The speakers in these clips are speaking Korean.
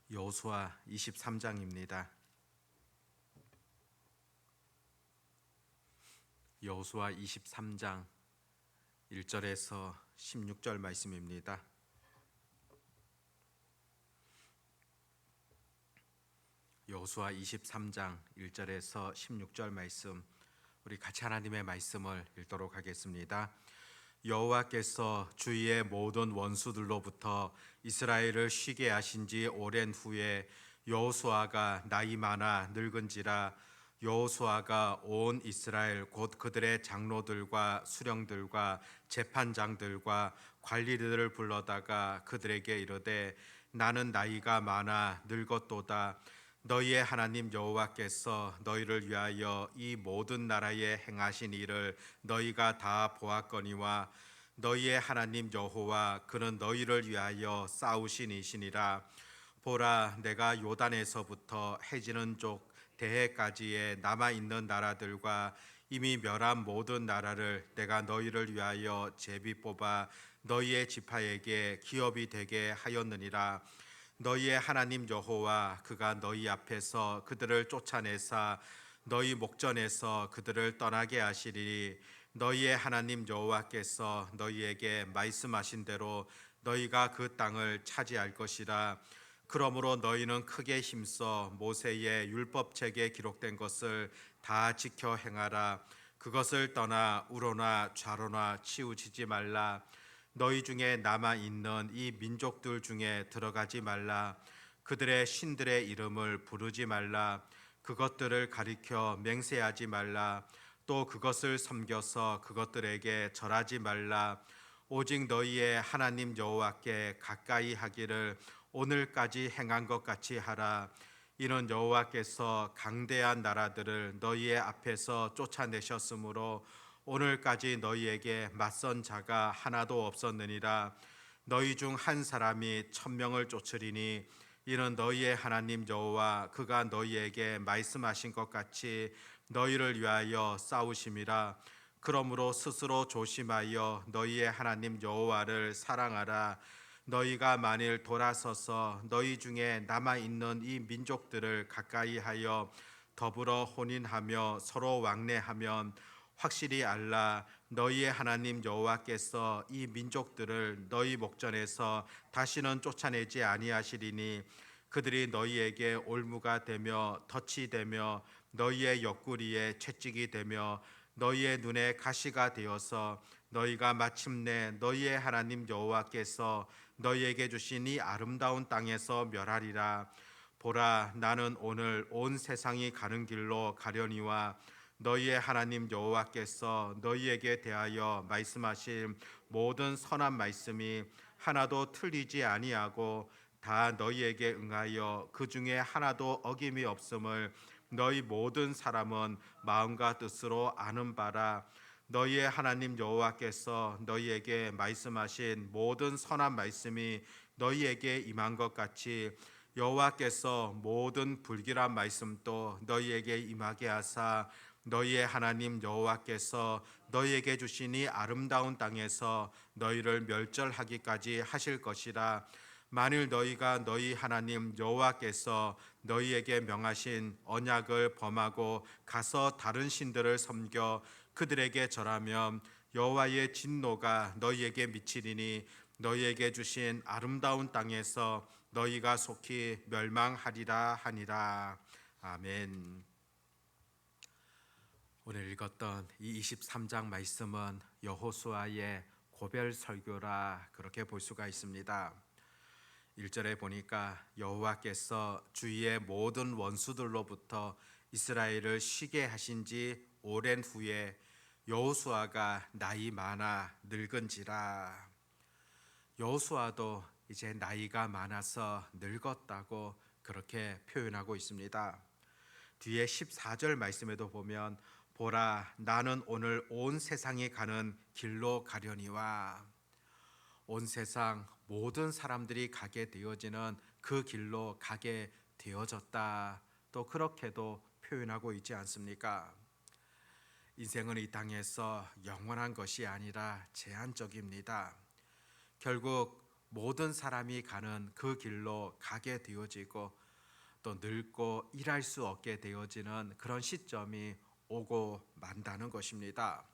여호수아 23장입니다. 여호수아 23장 1절에서 16절 말씀입니다. 여호수아 23장 1절에서 16절 말씀, 우리 같이 하나님의 말씀을 읽도록 하겠습니다. 여호와께서 주위의 모든 원수들로부터 이스라엘을 쉬게 하신 지 오랜 후에 여호수아가 나이 많아 늙은지라 여호수아가 온 이스라엘 곧 그들의 장로들과 수령들과 재판장들과 관리들을 불러다가 그들에게 이르되 나는 나이가 많아 늙었도다. 너희의 하나님 여호와께서 너희를 위하여 이 모든 나라에 행하신 일을 너희가 다 보았거니와 너희의 하나님 여호와 그는 너희를 위하여 싸우신 이시니라. 보라, 내가 요단에서부터 해지는 쪽 대해까지의 남아있는 나라들과 이미 멸한 모든 나라를 내가 너희를 위하여 제비 뽑아 너희의 지파에게 기업이 되게 하였느니라. 너희의 하나님 여호와 그가 너희 앞에서 그들을 쫓아내사 너희 목전에서 그들을 떠나게 하시리니 너희의 하나님 여호와께서 너희에게 말씀하신 대로 너희가 그 땅을 차지할 것이라. 그러므로 너희는 크게 힘써 모세의 율법책에 기록된 것을 다 지켜 행하라. 그것을 떠나 우로나 좌로나 치우치지 말라. 너희 중에 남아 있는 이 민족들 중에 들어가지 말라. 그들의 신들의 이름을 부르지 말라. 그것들을 가리켜 맹세하지 말라. 또 그것을 섬겨서 그것들에게 절하지 말라. 오직 너희의 하나님 여호와께 가까이 하기를 오늘까지 행한 것 같이 하라. 이는 여호와께서 강대한 나라들을 너희의 앞에서 쫓아내셨으므로 오늘까지 너희에게 맞선 자가 하나도 없었느니라. 너희 중 한 사람이 1000명을 쫓으리니 이는 너희의 하나님 여호와 그가 너희에게 말씀하신 것 같이 너희를 위하여 싸우심이라. 그러므로 스스로 조심하여 너희의 하나님 여호와를 사랑하라. 너희가 만일 돌아서서 너희 중에 남아있는 이 민족들을 가까이 하여 더불어 혼인하며 서로 왕래하면 확실히 알라. 너희의 하나님 여호와께서 이 민족들을 너희 목전에서 다시는 쫓아내지 아니하시리니 그들이 너희에게 올무가 되며 덫이 되며 너희의 옆구리에 채찍이 되며 너희의 눈에 가시가 되어서 너희가 마침내 너희의 하나님 여호와께서 너희에게 주신 이 아름다운 땅에서 멸하리라. 보라, 나는 오늘 온 세상이 가는 길로 가려니와 너희의 하나님 여호와께서 너희에게 대하여 말씀하신 모든 선한 말씀이 하나도 틀리지 아니하고 다 너희에게 응하여 그 중에 하나도 어김이 없음을 너희 모든 사람은 마음과 뜻으로 아는 바라. 너희의 하나님 여호와께서 너희에게 말씀하신 모든 선한 말씀이 너희에게 임한 것 같이 여호와께서 모든 불길한 말씀도 너희에게 임하게 하사 너희의 하나님 여호와께서 너희에게 주신 이 아름다운 땅에서 너희를 멸절하기까지 하실 것이라. 만일 너희가 너희 하나님 여호와께서 너희에게 명하신 언약을 범하고 가서 다른 신들을 섬겨 그들에게 절하면 여호와의 진노가 너희에게 미치리니 너희에게 주신 아름다운 땅에서 너희가 속히 멸망하리라 하니라. 아멘. 오늘 읽었던 이 23장 말씀은 여호수아의 고별 설교라 그렇게 볼 수가 있습니다. 1절에 보니까 여호와께서 주위의 모든 원수들로부터 이스라엘을 쉬게 하신 지 오랜 후에 여호수아가 나이 많아 늙은지라. 여호수아도 이제 나이가 많아서 늙었다고 그렇게 표현하고 있습니다. 뒤에 14절 말씀에도 보면 보라, 나는 오늘 온 세상이 가는 길로 가려니와, 온 세상 모든 사람들이 가게 되어지는 그 길로 가게 되어졌다, 또 그렇게도 표현하고 있지 않습니까? 인생은 이 땅에서 영원한 것이 아니라 제한적입니다. 결국 모든 사람이 가는 그 길로 가게 되어지고 또 늙고 일할 수 없게 되어지는 그런 시점이 오고 만다는 것입니다.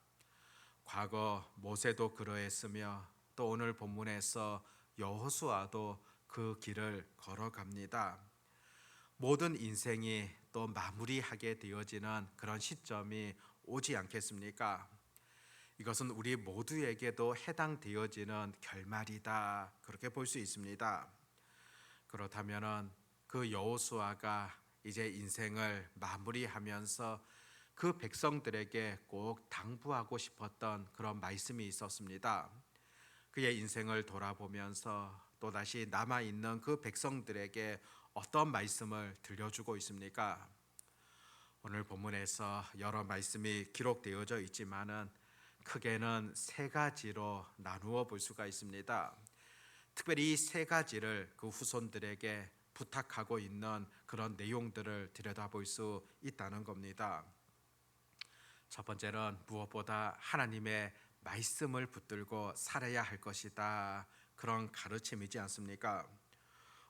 과거 모세도 그러했으며 또 오늘 본문에서 여호수아도 그 길을 걸어갑니다. 모든 인생이 또 마무리하게 되어지는 그런 시점이 오지 않겠습니까? 이것은 우리 모두에게도 해당되어지는 결말이다. 그렇게 볼 수 있습니다. 그렇다면은 그 여호수아가 이제 인생을 마무리하면서 그 백성들에게 꼭 당부하고 싶었던 그런 말씀이 있었습니다. 그의 인생을 돌아보면서 또다시 남아있는 그 백성들에게 어떤 말씀을 들려주고 있습니까? 오늘 본문에서 여러 말씀이 기록되어져 있지만은 크게는 세 가지로 나누어 볼 수가 있습니다. 특별히 이 세 가지를 그 후손들에게 부탁하고 있는 그런 내용들을 들여다볼 수 있다는 겁니다. 첫 번째는 무엇보다 하나님의 말씀을 붙들고 살아야 할 것이다. 그런 가르침이지 않습니까?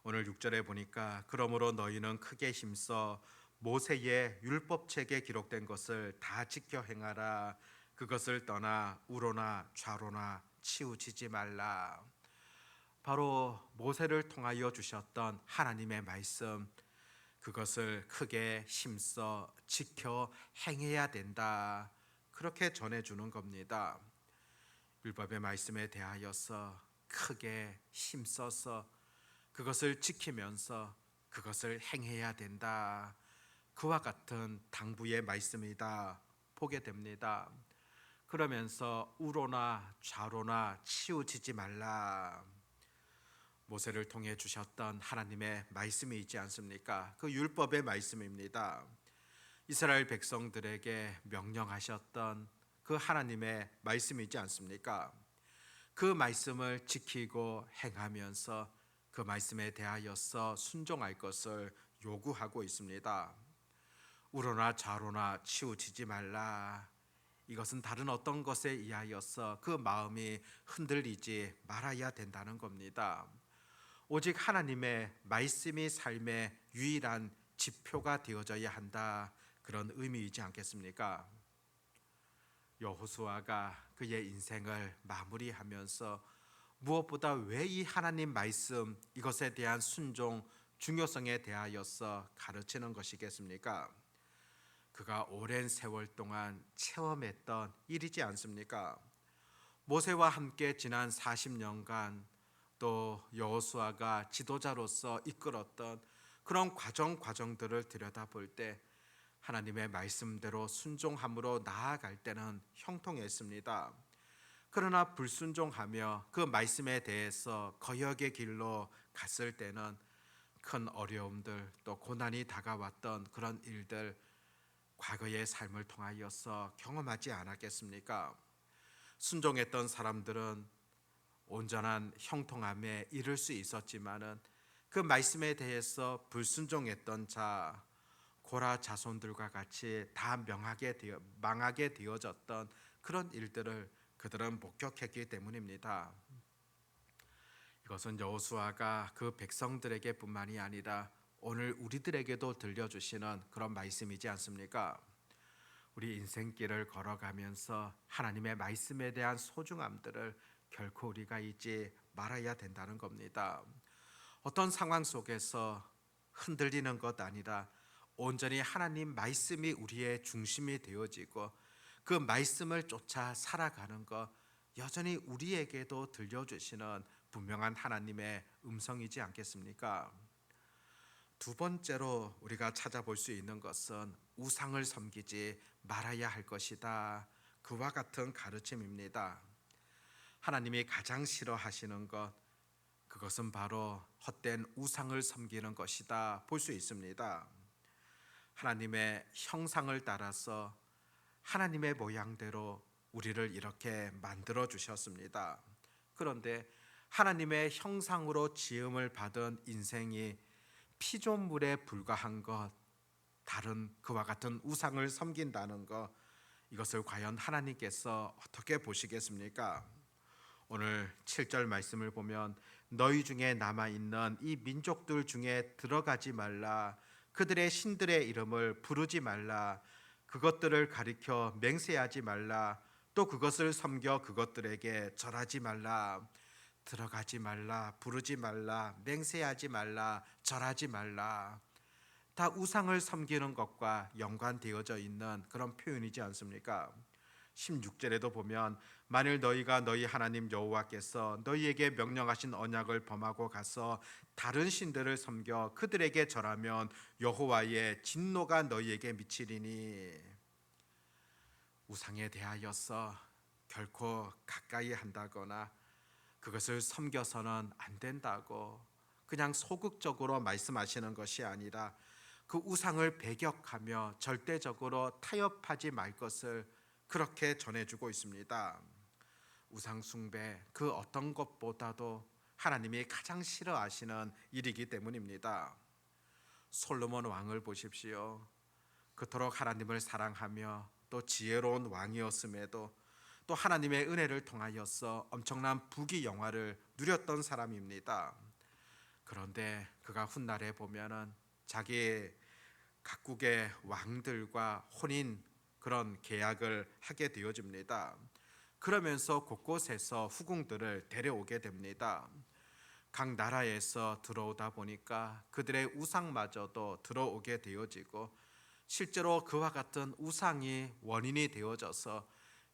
오늘 6절에 보니까 그러므로 너희는 크게 힘써 모세의 율법책에 기록된 것을 다 지켜 행하라. 그것을 떠나 우로나 좌로나 치우치지 말라. 바로 모세를 통하여 주셨던 하나님의 말씀, 그것을 크게 힘써 지켜 행해야 된다. 그렇게 전해주는 겁니다. 율법의 말씀에 대하여서 크게 힘써서 그것을 지키면서 그것을 행해야 된다. 그와 같은 당부의 말씀이다 보게 됩니다. 그러면서 우로나 좌로나 치우치지 말라. 모세를 통해 주셨던 하나님의 말씀이 있지 않습니까? 그 율법의 말씀입니다. 이스라엘 백성들에게 명령하셨던 그 하나님의 말씀이 있지 않습니까? 그 말씀을 지키고 행하면서 그 말씀에 대하여서 순종할 것을 요구하고 있습니다. 우로나 좌로나 치우치지 말라. 이것은 다른 어떤 것에 의하여서 그 마음이 흔들리지 말아야 된다는 겁니다. 오직 하나님의 말씀이 삶의 유일한 지표가 되어져야 한다. 그런 의미이지 않겠습니까? 여호수아가 그의 인생을 마무리하면서 무엇보다 왜 이 하나님 말씀 이것에 대한 순종 중요성에 대하여서 가르치는 것이겠습니까? 그가 오랜 세월 동안 체험했던 일이지 않습니까? 모세와 함께 지난 40년간 또 여호수아가 지도자로서 이끌었던 그런 과정들을 들여다볼 때 하나님의 말씀대로 순종함으로 나아갈 때는 형통했습니다. 그러나 불순종하며 그 말씀에 대해서 거역의 길로 갔을 때는 큰 어려움들 또 고난이 다가왔던 그런 일들 과거의 삶을 통하여서 경험하지 않았겠습니까? 순종했던 사람들은 온전한 형통함에 이를 수 있었지만은 그 말씀에 대해서 불순종했던 자 고라 자손들과 같이 다 망하게 되어졌던 그런 일들을 그들은 목격했기 때문입니다. 이것은 여호수아가 그 백성들에게뿐만이 아니라 오늘 우리들에게도 들려주시는 그런 말씀이지 않습니까? 우리 인생길을 걸어가면서 하나님의 말씀에 대한 소중함들을 결코 우리가 잊지 말아야 된다는 겁니다. 어떤 상황 속에서 흔들리는 것 아니라 온전히 하나님 말씀이 우리의 중심이 되어지고 그 말씀을 쫓아 살아가는 것, 여전히 우리에게도 들려주시는 분명한 하나님의 음성이지 않겠습니까? 두 번째로 우리가 찾아볼 수 있는 것은 우상을 섬기지 말아야 할 것이다. 그와 같은 가르침입니다. 하나님이 가장 싫어하시는 것, 그것은 바로 헛된 우상을 섬기는 것이다 볼 수 있습니다. 하나님의 형상을 따라서 하나님의 모양대로 우리를 이렇게 만들어 주셨습니다. 그런데 하나님의 형상으로 지음을 받은 인생이 피조물에 불과한 것, 다른 그와 같은 우상을 섬긴다는 것, 이것을 과연 하나님께서 어떻게 보시겠습니까? 오늘 7절 말씀을 보면 너희 중에 남아 있는 이 민족들 중에 들어가지 말라. 그들의 신들의 이름을 부르지 말라. 그것들을 가리켜 맹세하지 말라. 또 그것을 섬겨 그것들에게 절하지 말라. 들어가지 말라, 부르지 말라, 맹세하지 말라, 절하지 말라. 다 우상을 섬기는 것과 연관되어져 있는 그런 표현이지 않습니까? 16절에도 보면 만일 너희가 너희 하나님 여호와께서 너희에게 명령하신 언약을 범하고 가서 다른 신들을 섬겨 그들에게 절하면 여호와의 진노가 너희에게 미치리니. 우상에 대하여서 결코 가까이 한다거나 그것을 섬겨서는 안 된다고 그냥 소극적으로 말씀하시는 것이 아니라 그 우상을 배격하며 절대적으로 타협하지 말 것을 그렇게 전해주고 있습니다. 우상 숭배 그 어떤 것보다도 하나님이 가장 싫어하시는 일이기 때문입니다. 솔로몬 왕을 보십시오. 그토록 하나님을 사랑하며 또 지혜로운 왕이었음에도 또 하나님의 은혜를 통하여서 엄청난 부귀 영화를 누렸던 사람입니다. 그런데 그가 훗날에 보면은 자기 각국의 왕들과 혼인 그런 계약을 하게 되어집니다. 그러면서 곳곳에서 후궁들을 데려오게 됩니다. 각 나라에서 들어오다 보니까 그들의 우상마저도 들어오게 되어지고 실제로 그와 같은 우상이 원인이 되어져서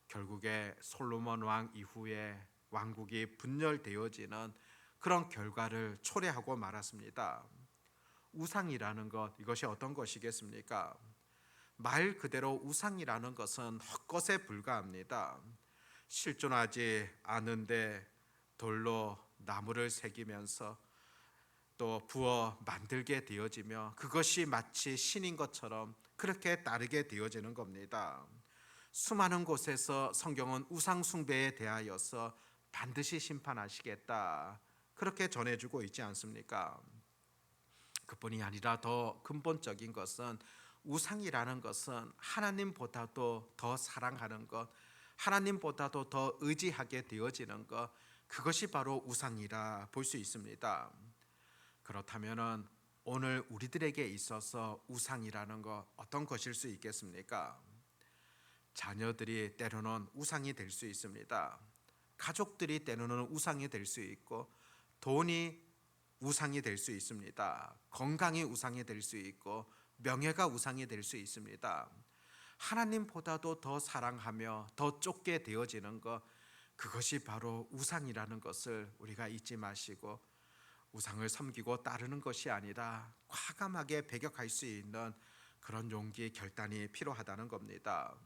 결국에 솔로몬 왕 이후에 왕국이 분열되어지는 그런 결과를 초래하고 말았습니다. 우상이라는 것, 이것이 어떤 것이겠습니까? 말 그대로 우상이라는 것은 헛것에 불과합니다. 실존하지 않은데 돌로 나무를 새기면서 또 부어 만들게 되어지며 그것이 마치 신인 것처럼 그렇게 따르게 되어지는 겁니다. 수많은 곳에서 성경은 우상 숭배에 대하여서 반드시 심판하시겠다 그렇게 전해주고 있지 않습니까? 그뿐이 아니라 더 근본적인 것은 우상이라는 것은 하나님보다도 더 사랑하는 것, 하나님보다도 더 의지하게 되어지는 것, 그것이 바로 우상이라 볼 수 있습니다. 그렇다면은 오늘 우리들에게 있어서 우상이라는 것 어떤 것일 수 있겠습니까? 자녀들이 때로는 우상이 될 수 있습니다. 가족들이 때로는 우상이 될 수 있고 돈이 우상이 될 수 있습니다. 건강이 우상이 될 수 있고 명예가 우상이 될 수 있습니다. 하나님보다도 더 사랑하며 더 쫓게 되어지는 것, 그것이 바로 우상이라는 것을 우리가 잊지 마시고 우상을 섬기고 따르는 것이 아니라 과감하게 배격할 수 있는 그런 용기, 결단이 필요하다는 겁니다.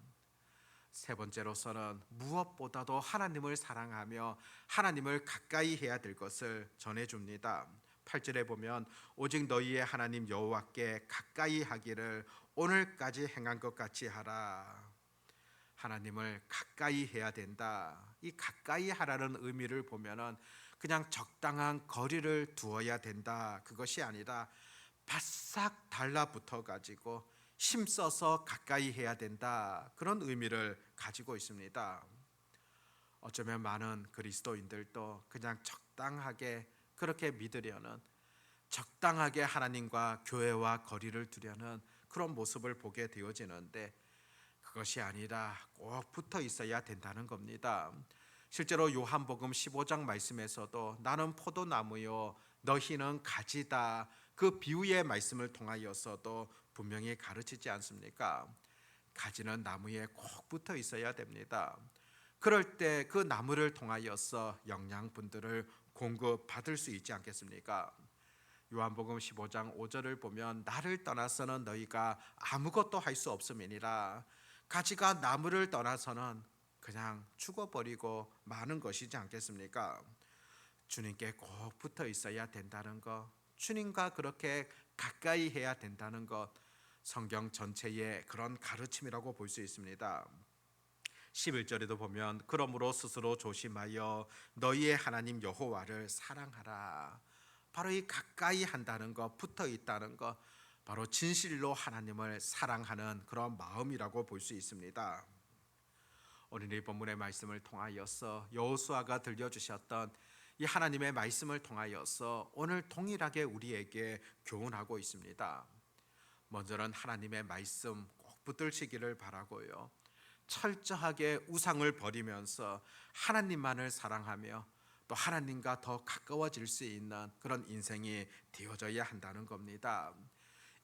세 번째로서는 무엇보다도 하나님을 사랑하며 하나님을 가까이 해야 될 것을 전해줍니다. 8절에 보면 오직 너희의 하나님 여호와께 가까이 하기를 오늘까지 행한 것 같이 하라. 하나님을 가까이 해야 된다. 이 가까이 하라는 의미를 보면은 그냥 적당한 거리를 두어야 된다. 그것이 아니라 바싹 달라붙어 가지고 힘써서 가까이 해야 된다. 그런 의미를 가지고 있습니다. 어쩌면 많은 그리스도인들도 그냥 적당하게 그렇게 믿으려는, 적당하게 하나님과 교회와 거리를 두려는 그런 모습을 보게 되어지는데 그것이 아니라 꼭 붙어 있어야 된다는 겁니다. 실제로 요한복음 15장 말씀에서도 나는 포도나무요 너희는 가지다, 그 비유의 말씀을 통하여서도 분명히 가르치지 않습니까? 가지는 나무에 꼭 붙어 있어야 됩니다. 그럴 때 그 나무를 통하여서 영양분들을 공급받을 수 있지 않겠습니까? 요한복음 15장 5절을 보면 나를 떠나서는 너희가 아무것도 할 수 없음이니라. 가지가 나무를 떠나서는 그냥 죽어버리고 마는 것이지 않겠습니까? 주님께 꼭 붙어 있어야 된다는 것, 주님과 그렇게 가까이 해야 된다는 것, 성경 전체의 그런 가르침이라고 볼 수 있습니다. 11절에도 보면 그러므로 스스로 조심하여 너희의 하나님 여호와를 사랑하라. 바로 이 가까이 한다는 것, 붙어 있다는 것, 바로 진실로 하나님을 사랑하는 그런 마음이라고 볼 수 있습니다. 오늘 이 본문의 말씀을 통하여서 여호수아가 들려주셨던 이 하나님의 말씀을 통하여서 오늘 동일하게 우리에게 교훈하고 있습니다. 먼저는 하나님의 말씀 꼭 붙들시기를 바라고요. 철저하게 우상을 버리면서 하나님만을 사랑하며 또 하나님과 더 가까워질 수 있는 그런 인생이 되어져야 한다는 겁니다.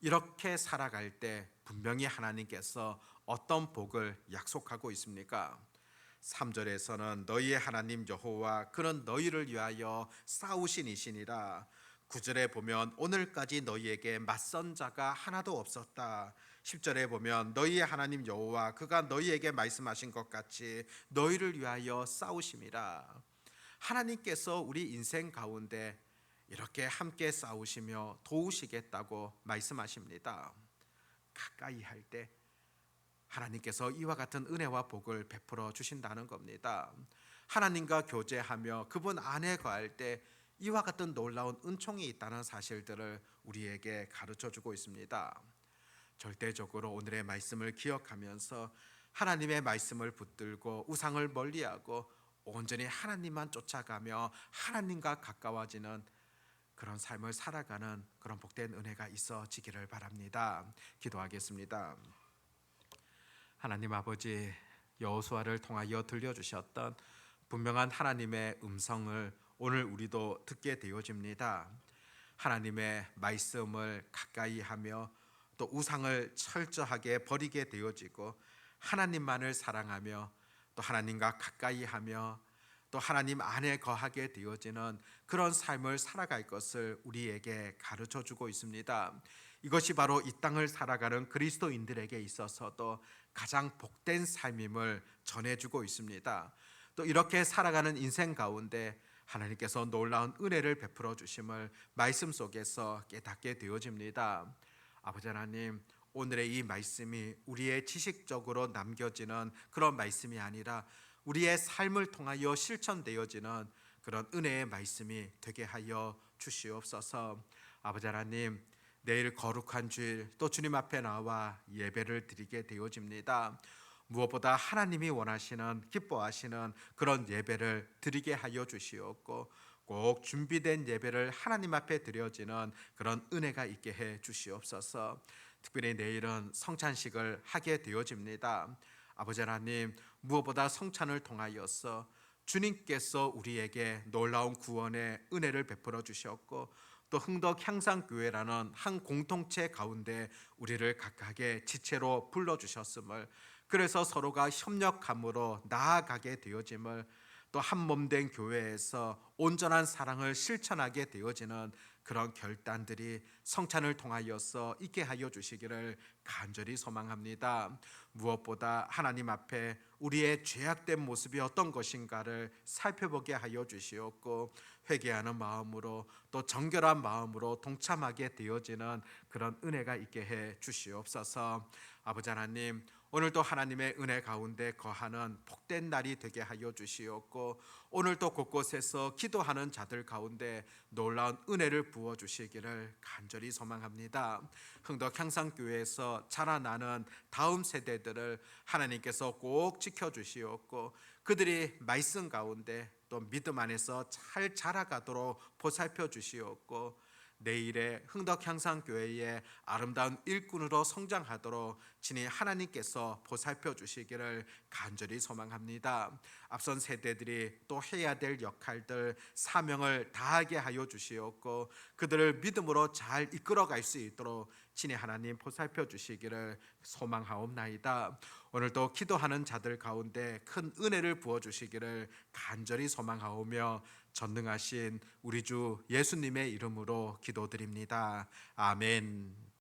이렇게 살아갈 때 분명히 하나님께서 어떤 복을 약속하고 있습니까? 3절에서는 너희의 하나님 여호와 그는 너희를 위하여 싸우신 이시니라. 9절에 보면 오늘까지 너희에게 맞선 자가 하나도 없었다. 10절에 보면 너희의 하나님 여호와 그가 너희에게 말씀하신 것 같이 너희를 위하여 싸우심이라. 하나님께서 우리 인생 가운데 이렇게 함께 싸우시며 도우시겠다고 말씀하십니다. 가까이 할 때 하나님께서 이와 같은 은혜와 복을 베풀어 주신다는 겁니다. 하나님과 교제하며 그분 안에 거할 때 이와 같은 놀라운 은총이 있다는 사실들을 우리에게 가르쳐 주고 있습니다. 절대적으로 오늘의 말씀을 기억하면서 하나님의 말씀을 붙들고 우상을 멀리하고 온전히 하나님만 쫓아가며 하나님과 가까워지는 그런 삶을 살아가는 그런 복된 은혜가 있어지기를 바랍니다. 기도하겠습니다. 하나님 아버지, 여호수아를 통하여 들려주셨던 분명한 하나님의 음성을 오늘 우리도 듣게 되어집니다. 하나님의 말씀을 가까이 하며 또 우상을 철저하게 버리게 되어지고 하나님만을 사랑하며 또 하나님과 가까이 하며 또 하나님 안에 거하게 되어지는 그런 삶을 살아갈 것을 우리에게 가르쳐 주고 있습니다. 이것이 바로 이 땅을 살아가는 그리스도인들에게 있어서도 가장 복된 삶임을 전해주고 있습니다. 또 이렇게 살아가는 인생 가운데 하나님께서 놀라운 은혜를 베풀어 주심을 말씀 속에서 깨닫게 되어집니다. 아버지 하나님, 오늘의 이 말씀이 우리의 지식적으로 남겨지는 그런 말씀이 아니라 우리의 삶을 통하여 실천되어지는 그런 은혜의 말씀이 되게 하여 주시옵소서. 아버지 하나님, 내일 거룩한 주일 또 주님 앞에 나와 예배를 드리게 되어집니다. 무엇보다 하나님이 원하시는 기뻐하시는 그런 예배를 드리게 하여 주시옵고 꼭 준비된 예배를 하나님 앞에 드려지는 그런 은혜가 있게 해 주시옵소서. 특별히 내일은 성찬식을 하게 되어집니다. 아버지 하나님, 무엇보다 성찬을 통하여서 주님께서 우리에게 놀라운 구원의 은혜를 베풀어 주셨고 또 흥덕 향상교회라는 한 공동체 가운데 우리를 각각의 지체로 불러주셨음을, 그래서 서로가 협력함으로 나아가게 되어짐을, 또 한 몸 된 교회에서 온전한 사랑을 실천하게 되어지는 그런 결단들이 성찬을 통하여서 있게 하여 주시기를 간절히 소망합니다. 무엇보다 하나님 앞에 우리의 죄악된 모습이 어떤 것인가를 살펴보게 하여 주시옵고 회개하는 마음으로 또 정결한 마음으로 동참하게 되어지는 그런 은혜가 있게 해 주시옵소서. 아버지 하나님, 오늘도 하나님의 은혜 가운데 거하는 복된 날이 되게 하여 주시옵고 오늘도 곳곳에서 기도하는 자들 가운데 놀라운 은혜를 부어 주시기를 간절히 소망합니다. 흥덕 향상교회에서 자라나는 다음 세대들을 하나님께서 꼭 지켜주시옵고 그들이 말씀 가운데 또 믿음 안에서 잘 자라가도록 보살펴 주시옵고 내일의 흥덕 향상교회의 아름다운 일꾼으로 성장하도록 친히 하나님께서 보살펴 주시기를 간절히 소망합니다. 앞선 세대들이 또 해야 될 역할들 사명을 다하게 하여 주시옵고 그들을 믿음으로 잘 이끌어갈 수 있도록 친히 하나님 보살펴 주시기를 소망하옵나이다. 오늘도 기도하는 자들 가운데 큰 은혜를 부어 주시기를 간절히 소망하오며 전능하신 우리 주 예수님의 이름으로 기도드립니다. 아멘.